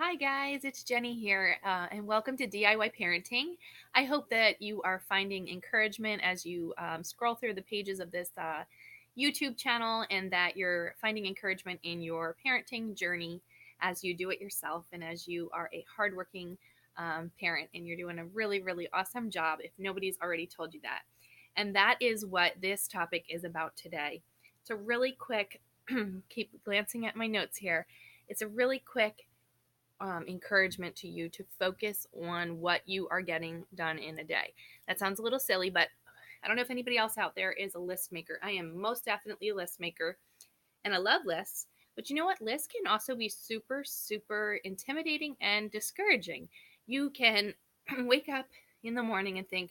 Hi guys, it's Jenny here, and welcome to DIYparenting. I hope that you are finding encouragement as you scroll through the pages of this YouTube channel, and that you're finding encouragement in your parenting journey as you do it yourself and as you are a hardworking parent, and you're doing a really, really awesome job if nobody's already told you that. And that is what this topic is about today. It's a really quick, keep glancing at my notes here. It's a really quick encouragement to you to focus on what you are getting done in a day. That sounds a little silly, but I don't know if anybody else out there is a list maker. I am most definitely a list maker, and I love lists. But you know what? Lists can also be super, super intimidating and discouraging. You can wake up in the morning and think,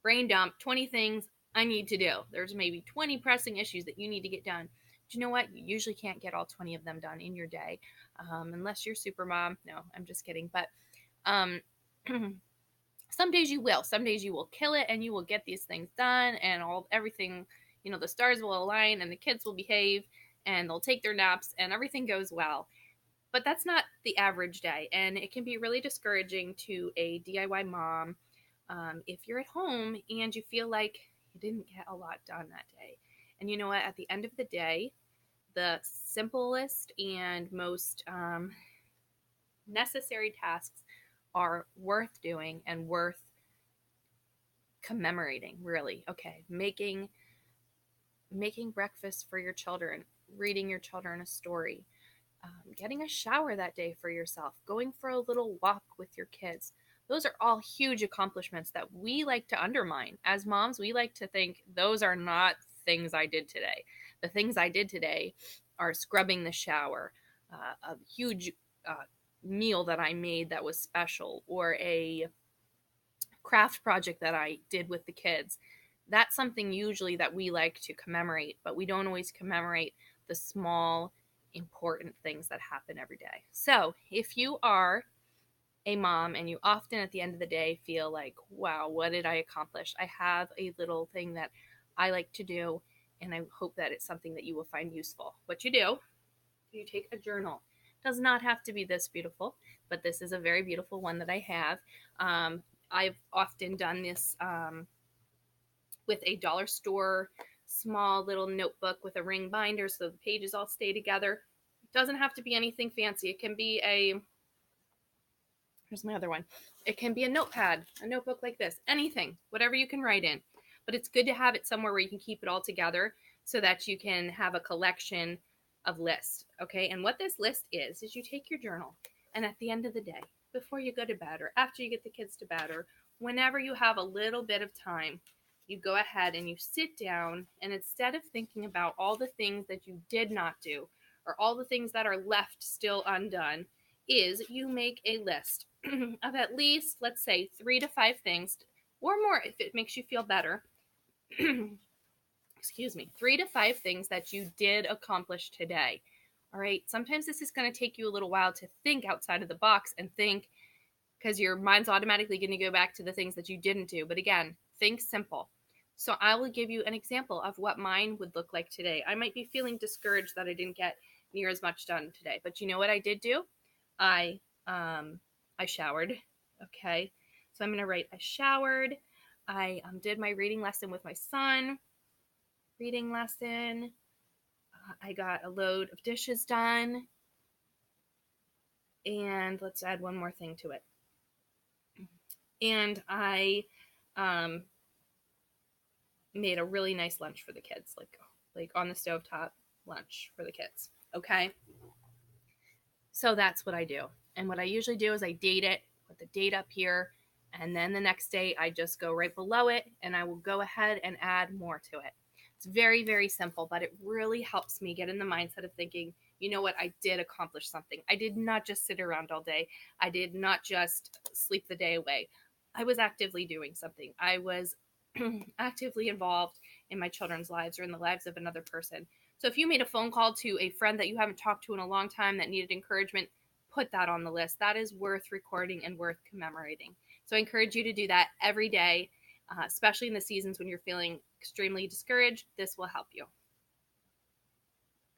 brain dump, 20 things I need to do. There's maybe 20 pressing issues that you need to get done. But you know what? You usually can't get all 20 of them done in your day, unless you're super mom. No, I'm just kidding. But um, some days you will. Some days you will kill it and you will get these things done, and everything, the stars will align and the kids will behave and they'll take their naps and everything goes well. But that's not the average day, and it can be really discouraging to a DIY mom if you're at home and you feel like you didn't get a lot done that day. And you know what? At the end of the day, the simplest and most necessary tasks are worth doing and worth commemorating, really. Okay, making breakfast for your children, reading your children a story, getting a shower that day for yourself, going for a little walk with your kids. Those are all huge accomplishments that we like to undermine. As moms, we like to think those are not things I did today. The things I did today are scrubbing the shower, a huge meal that I made that was special, or a craft project that I did with the kids. That's something usually that we like to commemorate, but we don't always commemorate the small, important things that happen every day. So if you are a mom and you often at the end of the day feel like, wow, what did I accomplish? I have a little thing that I like to do, and I hope that it's something that you will find useful. What you do, you take a journal. It does not have to be this beautiful, but this is a very beautiful one that I have. I've often done this with a dollar store small little notebook with a ring binder so the pages all stay together. It doesn't have to be anything fancy. It can be here's my other one. It can be a notepad, a notebook like this, anything, whatever you can write in. But it's good to have it somewhere where you can keep it all together so that you can have a collection of lists. Okay, and what this list is you take your journal, and at the end of the day, before you go to bed or after you get the kids to bed or whenever you have a little bit of time, you go ahead and you sit down, and instead of thinking about all the things that you did not do or all the things that are left still undone, is you make a list of at least, let's say, 3 to 5 things or more if it makes you feel better. Excuse me, 3 to 5 things that you did accomplish today. All right, sometimes this is going to take you a little while to think outside of the box and think, because your mind's automatically going to go back to the things that you didn't do. But again, think simple. So I will give you an example of what mine would look like today. I might be feeling discouraged that I didn't get near as much done today, but you know what I did do? I showered. Okay, so I'm going to write I showered. I did my reading lesson with my son. Reading lesson. I got a load of dishes done. And let's add one more thing to it. And I made a really nice lunch for the kids, like on the stovetop lunch for the kids. Okay, so that's what I do. And what I usually do is I date it, put the date up here, and then the next day I just go right below it and I will go ahead and add more to it. It's very, very simple, but it really helps me get in the mindset of thinking, you know what, I did accomplish something. I did not just sit around all day. I did not just sleep the day away. I was actively doing something. I was actively involved in my children's lives or in the lives of another person. So if you made a phone call to a friend that you haven't talked to in a long time that needed encouragement, put that on the list. That is worth recording and worth commemorating. So I encourage you to do that every day, especially in the seasons when you're feeling extremely discouraged. This will help you.